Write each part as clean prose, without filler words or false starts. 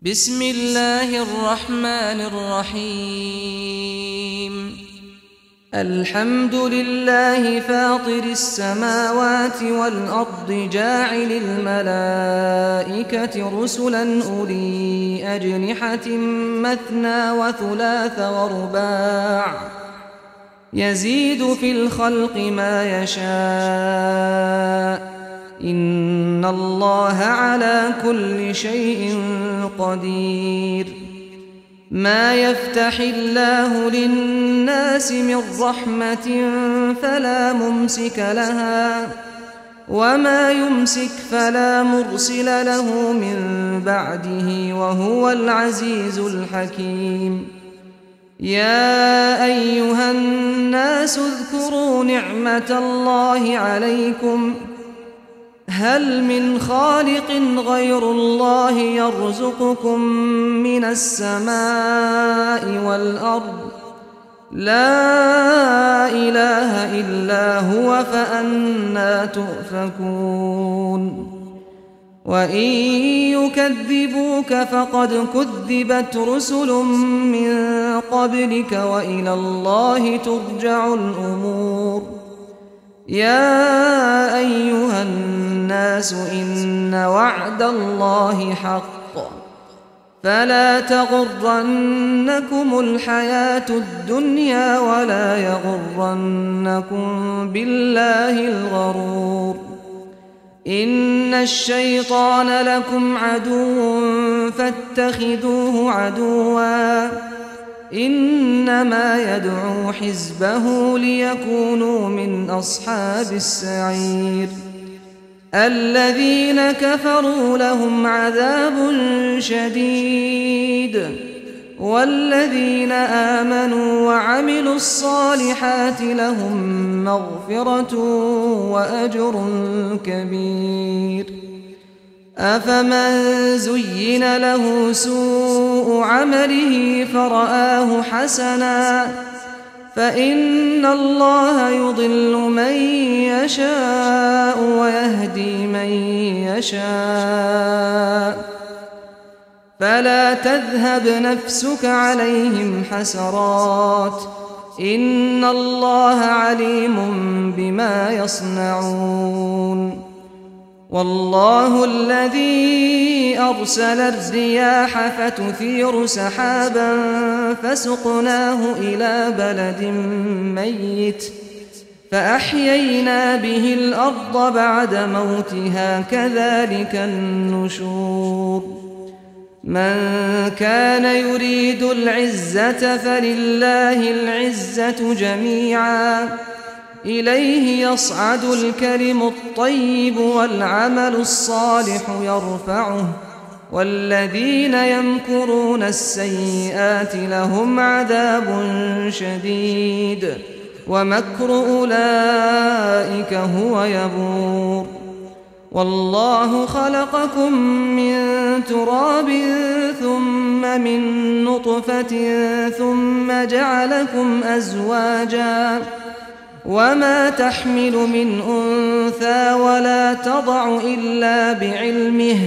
بسم الله الرحمن الرحيم. الحمد لله فاطر السماوات والأرض جاعل الملائكة رسلا أولي أجنحة مثنى وثلاث ورباع يزيد في الخلق ما يشاء إن الله على كل شيء قدير. ما يفتح الله للناس من رحمة فلا ممسك لها وما يمسك فلا مرسل له من بعده وهو العزيز الحكيم. يا أيها الناس اذكروا نعمة الله عليكم هل من خالق غير الله يرزقكم من السماء والأرض لا إله إلا هو فأنى تؤفكون. وإن يكذبوك فقد كذبت رسل من قبلك وإلى الله ترجع الأمور. يا أيها الناس إن وعد الله حق فلا تغرنكم الحياة الدنيا ولا يغرنكم بالله الغرور. إن الشيطان لكم عدو فاتخذوه عدوا إنما يدعو حزبه ليكونوا من أصحاب السعير. الذين كفروا لهم عذاب شديد والذين آمنوا وعملوا الصالحات لهم مغفرة وأجر كبير. أفمن زين له سوء عمله فرآه حسنا فإن الله يضل من يشاء ويهدي من يشاء فلا تذهب نفسك عليهم حسرات إن الله عليم بما يصنعون. والله الذي أرسل الرياح فتثير سحابا فسقناه إلى بلد ميت فأحيينا به الأرض بعد موتها كذلك النشور. من كان يريد العزة فلله العزة جميعا إليه يصعد الكلم الطيب والعمل الصالح يرفعه والذين يمكرون السيئات لهم عذاب شديد ومكر أولئك هو يبور. والله خلقكم من تراب ثم من نطفة ثم جعلكم أزواجا وما تحمل من أنثى ولا تضع إلا بعلمه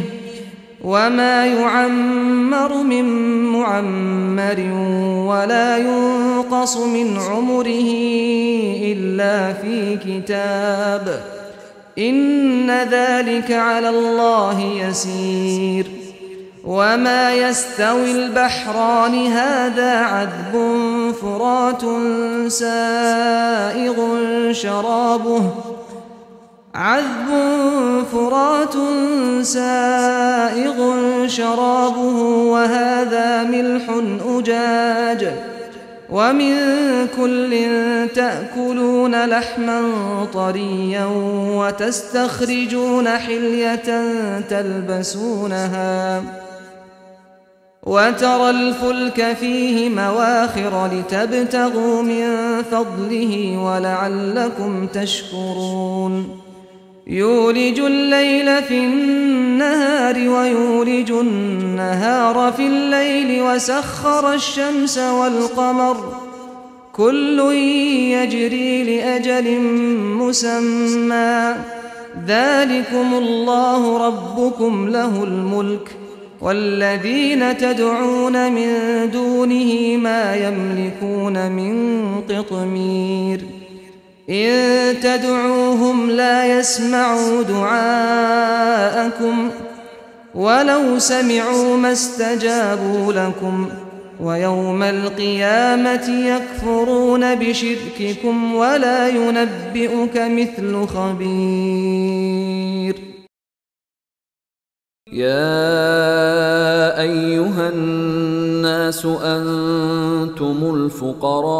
وما يعمر من معمر ولا ينقص من عمره إلا في كتاب إن ذلك على الله يسير. وما يستوي البحران هذا عذب فرات سائغ شرابه وهذا ملح أجاج ومن كل تأكلون لحما طريا وتستخرجون حلية تلبسونها وترى الفلك فيه مواخر لتبتغوا من فضله ولعلكم تشكرون. يولج الليل في النهار ويولج النهار في الليل وسخر الشمس والقمر كل يجري لأجل مسمى ذلكم الله ربكم له الملك والذين تدعون من دونه ما يملكون من قطمير إن تدعوهم لا يسمعوا دعاءكم ولو سمعوا ما استجابوا لكم ويوم القيامة يكفرون بشرككم ولا ينبئك مثل خبير. يا أيها الناس أنتم الفقراء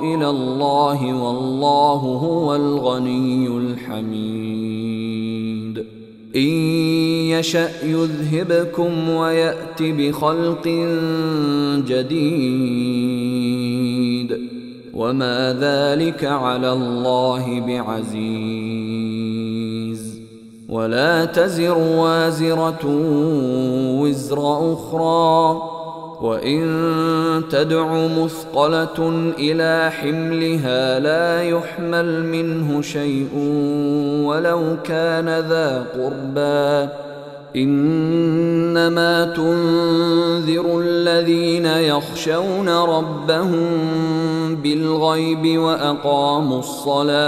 إلى الله والله هو الغني الحميد إن يشأ يذهبكم ويأت بخلق جديد وما ذلك على الله بعزيز ولا تزر وازرة وزر أخرى وإن تدع مثقلة إلى حملها لا يحمل منه شيء ولو كان ذا قربى إنما تنذر الذين يخشون ربهم بالغيب وأقاموا الصلاة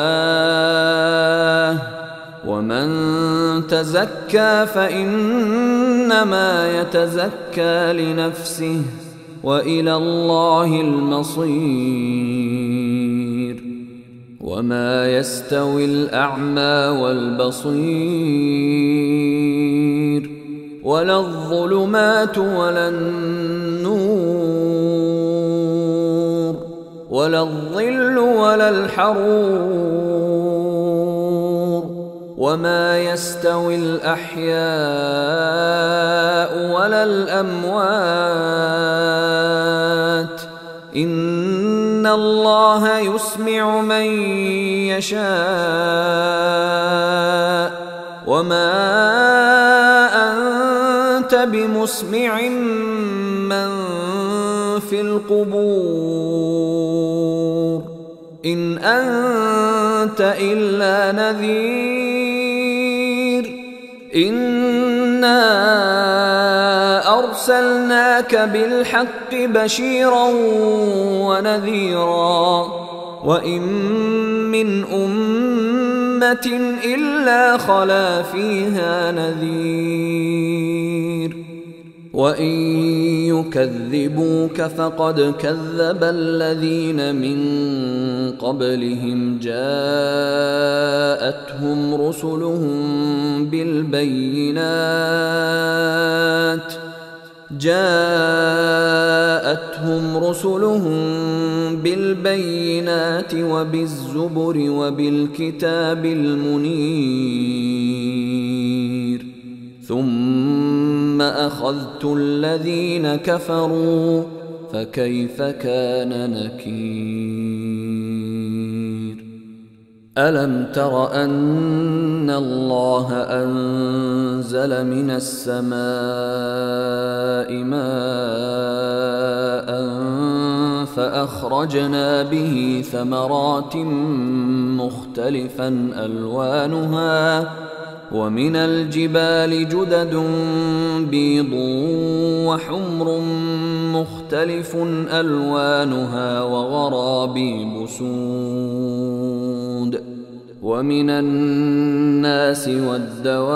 ومن تزكى فإنما يتزكى لنفسه وإلى الله المصير وما يستوي الأعمى والبصير ولا الظلمات ولا النور ولا الظل ولا الحرور وما يستوي الأحياء ولا الأموات إن الله يسمع من يشاء وما أنت بمسمع من في القبور إن أنت إلا نذير إنا أرسلناك بالحق بشيرا ونذيرا وإن من أمة إلا خلا فيها نذير وإن يكذبوك فقد كذب الذين من قبلهم جاءتهم رسلهم بالبينات وبالزبر وبالكتاب المنير ثم أخذت الذين كفروا فكيف كان نكير ألم تر أن الله أنزل من السماء ماء فأخرجنا به ثمرات مختلفا ألوانها ومن الجبال جدد بيض وحمر مختلف ألوانها وغرابيب سود ومن الناس والدواب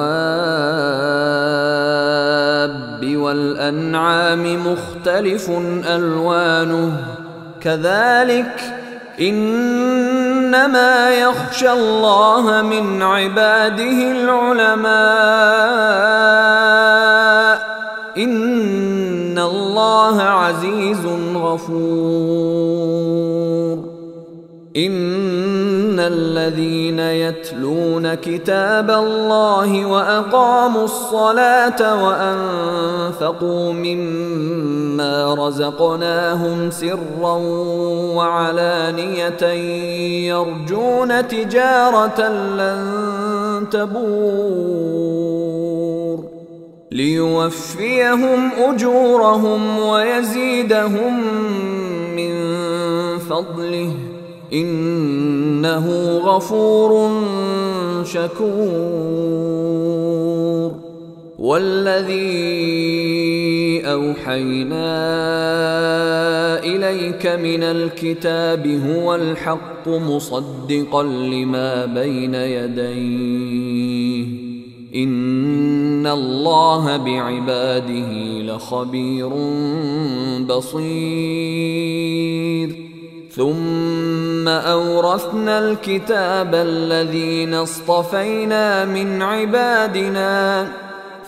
والأنعام مختلف ألوانه كذلك إنما يخشى الله من عباده العلماء إن الله عزيز غفور إن الذين يتلون كتاب الله وأقاموا الصلاة وأنفقوا مما رزقناهم سرا وعلانية يرجون تجارة لن تبور ليوفيهم أجورهم ويزيدهم من فضله إنه غفور شكور والذي أوحينا إليك من الكتاب هو الحق مصدقا لما بين يديه إن الله بعباده لخبير بصير ثم أورثنا الكتاب الذين اصطفينا من عبادنا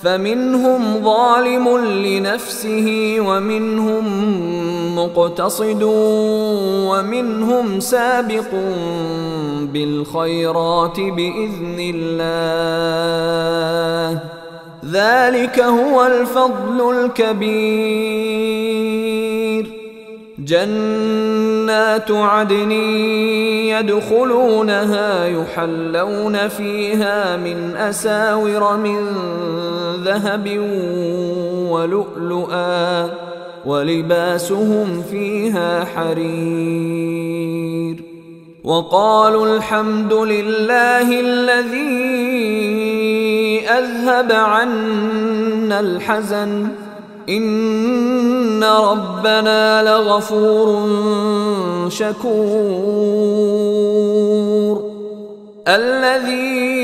فمنهم ظالم لنفسه ومنهم مقتصد ومنهم سابق بالخيرات بإذن الله ذلك هو الفضل الكبير جنات عدن يدخلونها يحلون فيها من أساور من ذهب ولؤلؤا ولباسهم فيها حرير وقالوا الحمد لله الذي أذهب عنا الحزن إن ربنا لغفور شكور الذي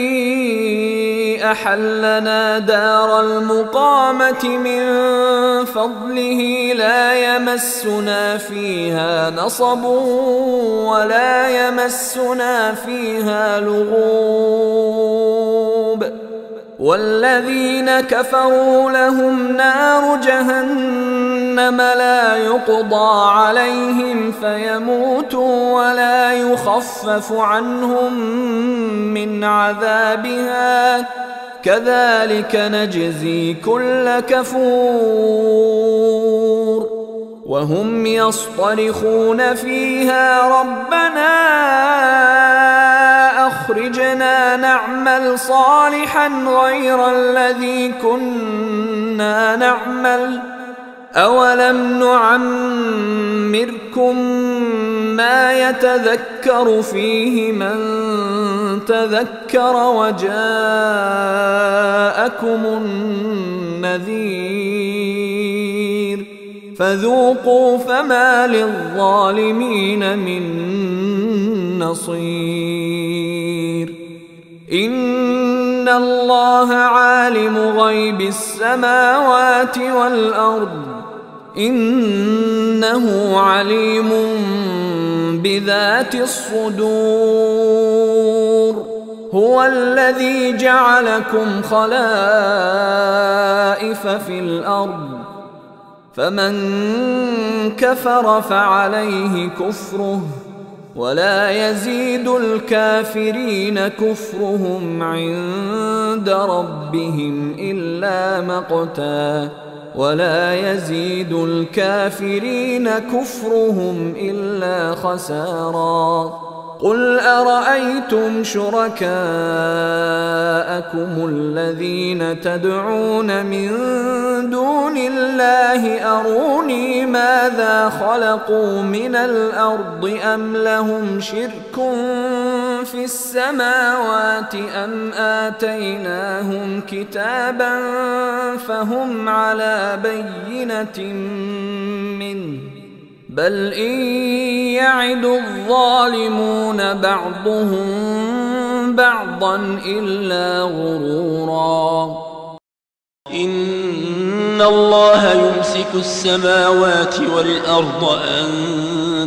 أحلنا دار المقامة من فضله لا يمسنا فيها نصب ولا يمسنا فيها لغوب والذين كفروا لهم نار جهنم لا يقضى عليهم فيموتوا ولا يخفف عنهم من عذابها كذلك نجزي كل كفور وهم يصطرخون فيها ربنا أخرجنا نعمل صالحا غير الذي كنا نعمل أولم نعمركم ما يتذكر فيه من تذكر وجاءكم النذير فذوقوا فما للظالمين من نصير إن الله عالم غيب السماوات والأرض إنه عليم بذات الصدور هو الذي جعلكم خلائف في الأرض فمن كفر فعليه كفره ولا يزيد الكافرين كفرهم عند ربهم إلا مقتا ولا يزيد الكافرين كفرهم إلا خسارا قل أرأيتم شركاءكم الذين تدعون من دون الله أروني ماذا خلقوا من الأرض أم لهم شرك في السماوات أم آتيناهم كتابا فهم على بينة منه بل إن يعد الظالمون بعضهم بعضا إلا غرورا إن الله يمسك السماوات والأرض أن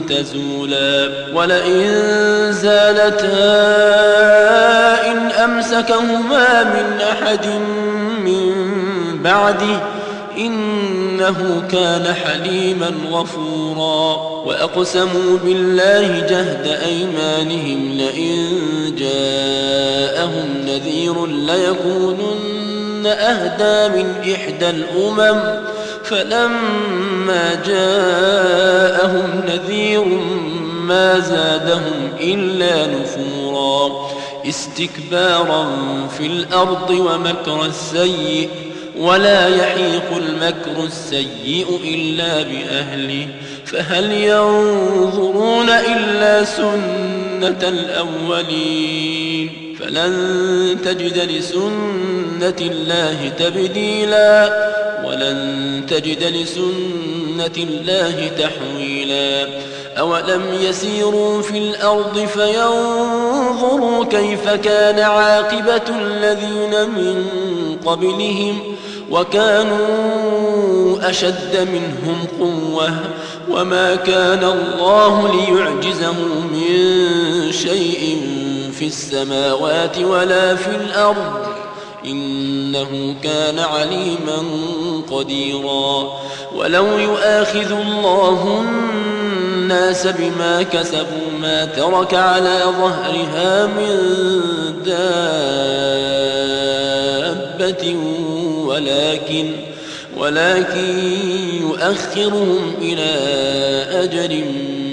تزولا ولئن زالتا إن أمسكهما من أحد من بعده إنه كان حليما غفورا وأقسموا بالله جهد أيمانهم لئن جاءهم نذير ليكونن أهدى من إحدى الأمم فلما جاءهم نذير ما زادهم إلا نفورا استكبارا في الأرض ومكر السيء ولا يحيق المكر السيء إلا بأهله فهل ينظرون إلا سنة الأولين فلن تجد لسنة الله تبديلا ولن تجد لسنة الله تحويلا أولم يسيروا في الأرض فينظروا كيف كان عاقبة الذين من قبلهم وكانوا أشد منهم قوة وما كان الله ليعجزه من شيء في السماوات ولا في الأرض إنه كان عليما قديرا ولو يؤاخذ الله الناس بما كسبوا ما ترك على ظهرها من دابة ولكن يؤخرهم إلى أجل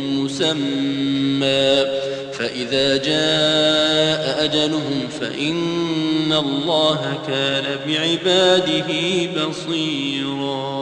مسمى فإذا جاء أجلهم فإن الله كان بعباده بصيرا